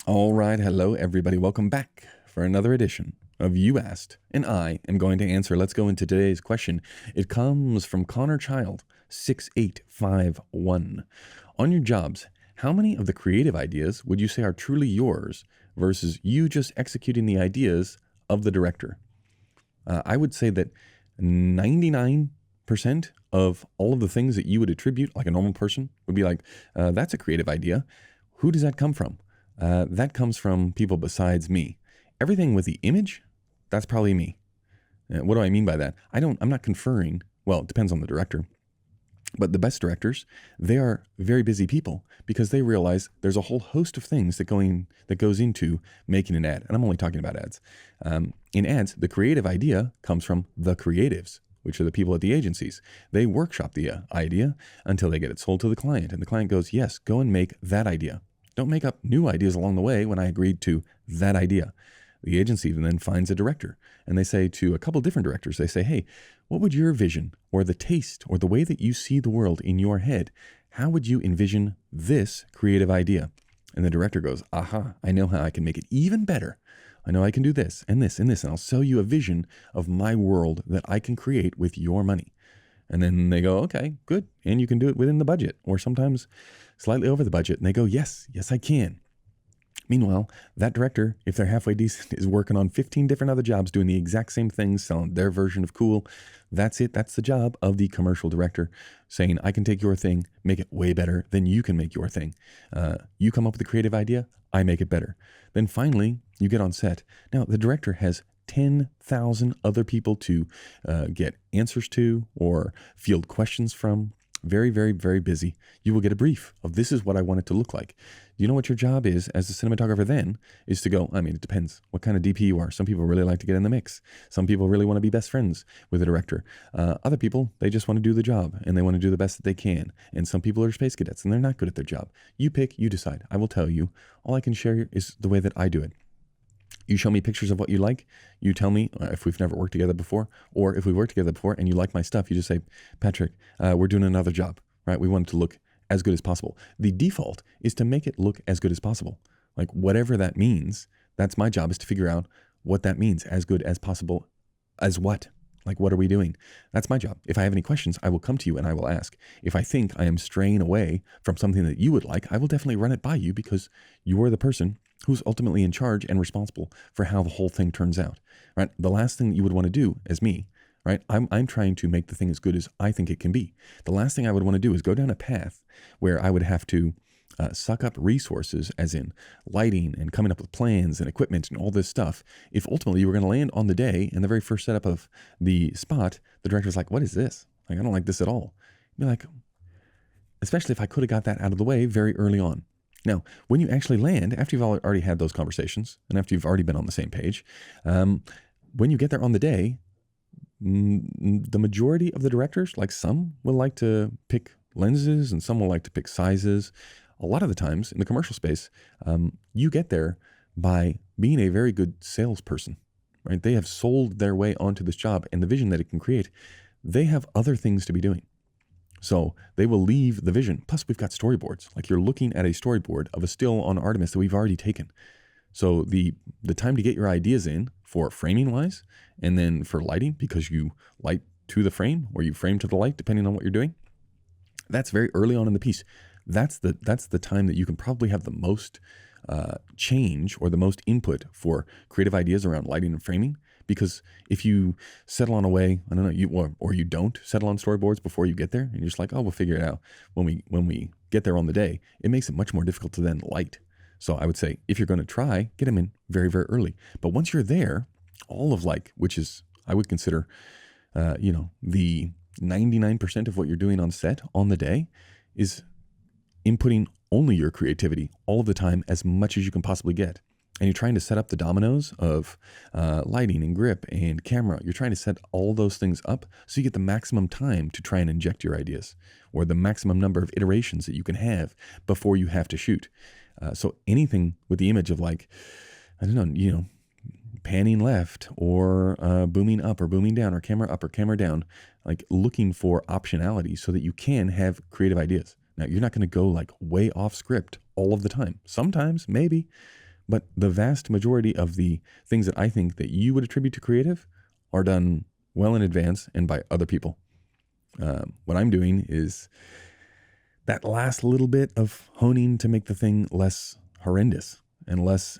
All right, hello everybody. Welcome back for another edition of You Asked, and I am going to answer. Let's go into today's question. It comes from Connor Child, 6851. On your jobs, how many of the creative ideas would you say are truly yours versus you just executing the ideas of the director? I would say that 99% of all of the things that you would attribute, like a normal person, would be like, that's a creative idea. Who does that come from? That comes from people besides me. Everything with the image, that's probably me. What do I mean by that? I'm not conferring, well, it depends on the director. But the best directors, they are very busy people because they realize there's a whole host of things that goes into making an ad. And I'm only talking about ads. In ads, the creative idea comes from the creatives, which are the people at the agencies. They workshop the idea until they get it sold to the client. And the client goes, yes, go and make that idea. Don't make up new ideas along the way when I agreed to that idea. The agency then finds a director, and they say to a couple different directors, they say, hey, what would your vision or the taste or the way that you see the world in your head, how would you envision this creative idea? And the director goes, aha, I know how I can make it even better. I know I can do this and this and this, and I'll sell you a vision of my world that I can create with your money. And then they go, okay, good. And you can do it within the budget or sometimes slightly over the budget. And they go, yes, I can. Meanwhile, that director, if they're halfway decent, is working on 15 different other jobs doing the exact same things, selling their version of cool. That's it. That's the job of the commercial director, saying, I can take your thing, make it way better than you can make your thing. You come up with a creative idea, I make it better. Then finally, you get on set. Now, the director has 10,000 other people to get answers to or field questions from. Very, very, very busy. You will get a brief of this is what I want it to look like. You know what your job is as a cinematographer then is to go, it depends what kind of DP you are. Some people really like to get in the mix. Some people really want to be best friends with the director. Other people, they just want to do the job and they want to do the best that they can. And some people are space cadets and they're not good at their job. You pick, you decide. I will tell you. All I can share is the way that I do it. You show me pictures of what you like. You tell me if we've never worked together before, or if we worked together before and you like my stuff, you just say, Patrick, we're doing another job, right? We want it to look as good as possible. The default is to make it look as good as possible. Like whatever that means, that's my job is to figure out what that means. As good as possible as what? Like, what are we doing? That's my job. If I have any questions, I will come to you and I will ask. If I think I am straying away from something that you would like, I will definitely run it by you because you are the person who's ultimately in charge and responsible for how the whole thing turns out, right? The last thing that you would want to do as me, right? I'm trying to make the thing as good as I think it can be. The last thing I would want to do is go down a path where I would have to suck up resources, as in lighting and coming up with plans and equipment and all this stuff. If ultimately you were going to land on the day and the very first setup of the spot, the director's like, what is this? Like, I don't like this at all. You'd be like, especially if I could have got that out of the way very early on. Now, when you actually land, after you've already had those conversations and after you've already been on the same page, when you get there on the day, the majority of the directors, like some will like to pick lenses and some will like to pick sizes. A lot of the times in the commercial space, you get there by being a very good salesperson, right? They have sold their way onto this job and the vision that it can create. They have other things to be doing. So they will leave the vision. Plus, we've got storyboards. Like you're looking at a storyboard of a still on Artemis that we've already taken. So the time to get your ideas in for framing wise, and then for lighting, because you light to the frame or you frame to the light, depending on what you're doing, that's very early on in the piece. That's the time that you can probably have the most change or the most input for creative ideas around lighting and framing. Because if you settle on a way, I don't know, or you don't settle on storyboards before you get there, and you're just like, oh, we'll figure it out when we get there on the day, it makes it much more difficult to then light. So I would say if you're going to try, get them in very, very early. But once you're there, all of which is I would consider, the 99% of what you're doing on set on the day is inputting only your creativity all of the time, as much as you can possibly get. And you're trying to set up the dominoes of lighting and grip and camera. You're trying to set all those things up so you get the maximum time to try and inject your ideas, or the maximum number of iterations that you can have before you have to shoot. So anything with the image of panning left or booming up or booming down or camera up or camera down, like looking for optionality so that you can have creative ideas. Now, you're not going to go like way off script all of the time. Sometimes, maybe. But the vast majority of the things that I think that you would attribute to creative are done well in advance and by other people. What I'm doing is that last little bit of honing to make the thing less horrendous and less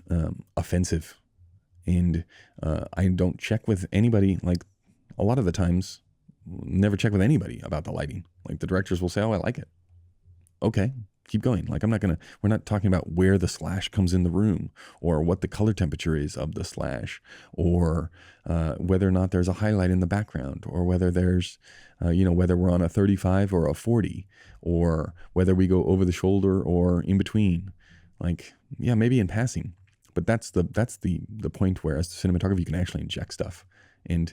offensive. And I don't check with anybody, like a lot of the times, never check with anybody about the lighting. Like the directors will say, oh, I like it. Okay, keep going. Like we're not talking about where the slash comes in the room or what the color temperature is of the slash or whether or not there's a highlight in the background or whether there's, whether we're on a 35 or a 40 or whether we go over the shoulder or in between. Like, yeah, maybe in passing. But that's the point where as the cinematographer, you can actually inject stuff. And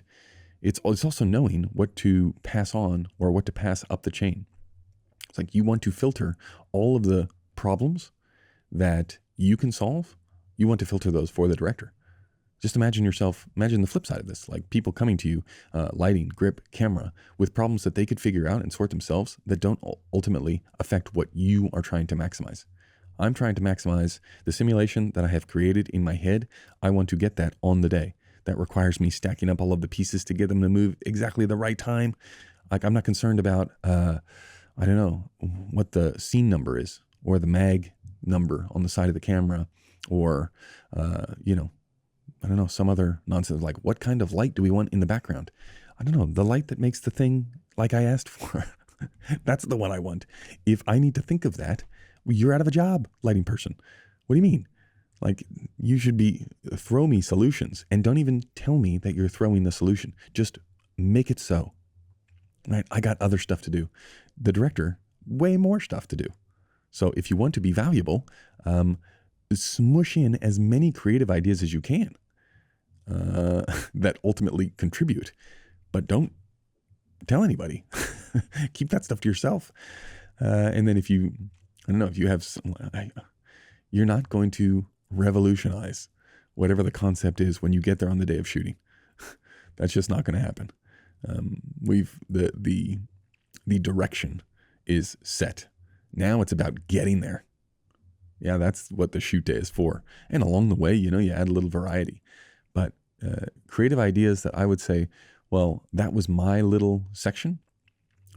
it's also knowing what to pass on or what to pass up the chain. It's like you want to filter all of the problems that you can solve. You want to filter those for the director. Just imagine the flip side of this, like people coming to you, lighting, grip, camera, with problems that they could figure out and sort themselves that don't ultimately affect what you are trying to maximize. I'm trying to maximize the simulation that I have created in my head. I want to get that on the day. That requires me stacking up all of the pieces to get them to move exactly the right time. Like I'm not concerned about, I don't know, what the scene number is or the mag number on the side of the camera or, I don't know, some other nonsense like what kind of light do we want in the background? I don't know, the light that makes the thing like I asked for. That's the one I want. If I need to think of that, you're out of a job, lighting person. What do you mean? Like you should throw me solutions and don't even tell me that you're throwing the solution. Just make it so. Right? I got other stuff to do. The director, way more stuff to do. So if you want to be valuable, smush in as many creative ideas as you can that ultimately contribute, but don't tell anybody. Keep that stuff to yourself. And then if you have you're not going to revolutionize whatever the concept is when you get there on the day of shooting. That's just not going to happen. The direction is set. Now it's about getting there. Yeah, that's what the shoot day is for. And along the way, you add a little variety. But creative ideas that I would say, well, that was my little section.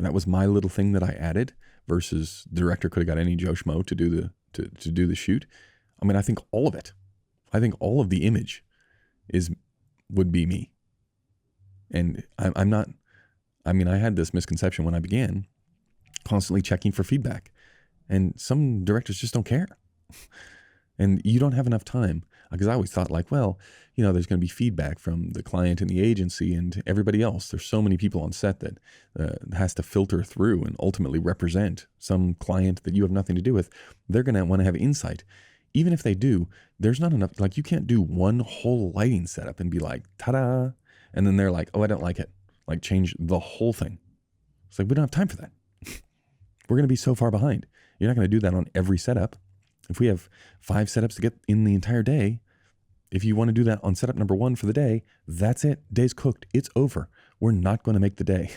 That was my little thing that I added versus the director could have got any Joe Schmo to do the shoot. I mean, I think all of it. I think all of the image would be me. And I'm not, I mean, I had this misconception when I began, constantly checking for feedback. And some directors just don't care. And you don't have enough time. Because I always thought like, well, there's going to be feedback from the client and the agency and everybody else. There's so many people on set that has to filter through and ultimately represent some client that you have nothing to do with. They're going to want to have insight. Even if they do, there's not enough. Like you can't do one whole lighting setup and be like, ta-da. And then they're like, oh, I don't like it. Like change the whole thing. It's like, we don't have time for that. We're going to be so far behind. You're not going to do that on every setup. If we have 5 setups to get in the entire day, if you want to do that on setup number 1 for the day, that's it. Day's cooked. It's over. We're not going to make the day,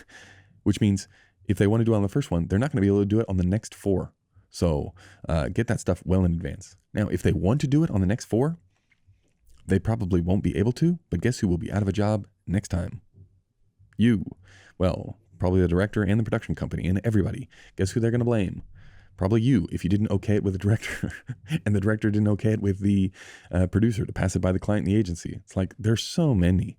which means if they want to do it on the first one, they're not going to be able to do it on the next 4. So get that stuff well in advance. Now, if they want to do it on the next 4, they probably won't be able to, but guess who will be out of a job next time? You. Well, probably the director and the production company and everybody. Guess who they're going to blame? Probably you, if you didn't okay it with the director and the director didn't okay it with the producer to pass it by the client and the agency. It's like there's so many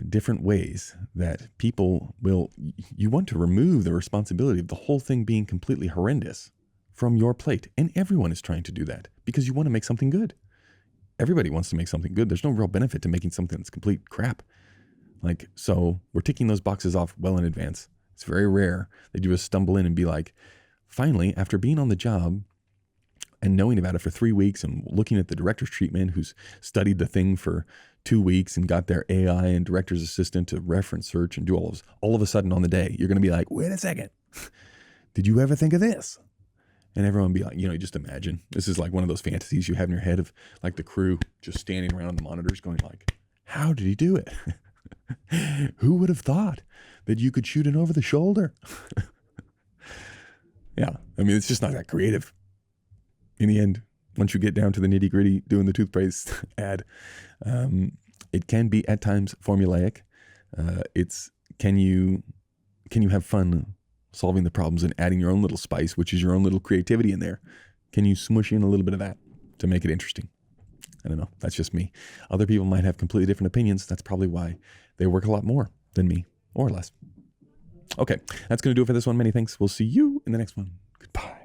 different ways that people you want to remove the responsibility of the whole thing being completely horrendous from your plate. And everyone is trying to do that because you want to make something good. Everybody wants to make something good. There's no real benefit to making something that's complete crap. So we're ticking those boxes off well in advance. It's very rare that you just stumble in and be like, finally, after being on the job and knowing about it for 3 weeks and looking at the director's treatment who's studied the thing for 2 weeks and got their AI and director's assistant to reference search and do all of a sudden on the day, you're going to be like, wait a second. Did you ever think of this? And everyone be like, just imagine. This is like one of those fantasies you have in your head of like the crew just standing around the monitors going like, how did he do it? Who would have thought that you could shoot it over the shoulder? Yeah. I mean, it's just not that creative. in the end, once you get down to the nitty gritty doing the toothpaste ad, it can be at times formulaic. Can you have fun solving the problems and adding your own little spice, which is your own little creativity in there? Can you smush in a little bit of that to make it interesting? I don't know. That's just me. Other people might have completely different opinions. That's probably why they work a lot more than me, or less. Okay, that's going to do it for this one. Many thanks. We'll see you in the next one. Goodbye.